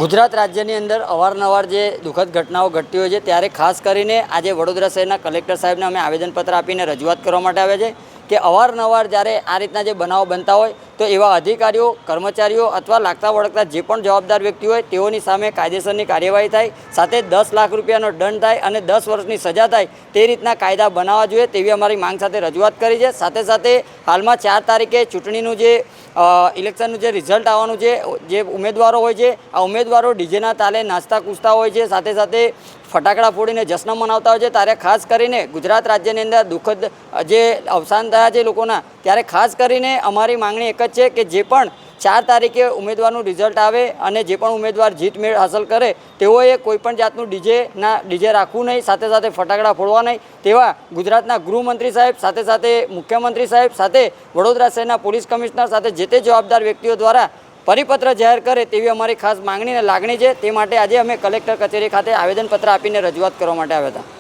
ગુજરાત રાજ્યની અંદર અવારનવાર જે દુઃખદ ઘટનાઓ ઘટતી હોય છે ત્યારે ખાસ કરીને આજે વડોદરા શહેરના કલેક્ટર સાહેબને અમે આવેદનપત્ર આપીને રજૂઆત કરવા માટે આવ્યા છે કે અવારનવાર જ્યારે આ રીતના જે બનાવો બનતા હોય તો એવા અધિકારીઓ કર્મચારીઓ અથવા લાગતા વળગતા જે પણ જવાબદાર વ્યક્તિ હોય તેઓની સામે કાયદેસરની કાર્યવાહી થાય, સાથે 10 લાખ રૂપિયાનો દંડ થાય અને 10 વર્ષની સજા થાય તે રીતના કાયદા બનાવવા જોઈએ તેવી અમારી માંગ સાથે રજૂઆત કરી છે। સાથે સાથે હાલમાં 4 તારીખે ચૂંટણીનું જે ઇલેક્શનનું જે રિઝલ્ટ આવવાનું છે, જે ઉમેદવારો હોય છે આ ઉમેદવારો ડીજેના તાલે નાચતા કૂદતા હોય છે, સાથે સાથે ફટાકડા ફોડીને જશ્ન મનાવતા હોય છે। ત્યારે ખાસ કરીને ગુજરાત રાજ્યની અંદર દુઃખદ જે અવસાન થયા છે લોકોના, ત્યારે ખાસ કરીને અમારી માંગણી એક જ છે કે જે પણ 4 તારીખે ઉમેદવારનું રિઝલ્ટ આવે અને જે પણ ઉમેદવાર જીત મેળ હાંસલ કરે તેઓએ કોઈપણ જાતનું ડીજે રાખવું નહીં, સાથે સાથે ફટાકડા ફોડવા નહીં તેવા ગુજરાતના ગૃહમંત્રી સાહેબ, સાથે સાથે મુખ્યમંત્રી સાહેબ, સાથે વડોદરા શહેરના પોલીસ કમિશનર સાથે જે તે જવાબદાર વ્યક્તિઓ દ્વારા પરિપત્ર જાહેર કરે તેવી અમારી ખાસ માંગણી અને લાગણી છે। તે માટે આજે અમે કલેક્ટર કચેરી ખાતે આવેદનપત્ર આપીને રજૂઆત કરવા માટે આવ્યા હતા।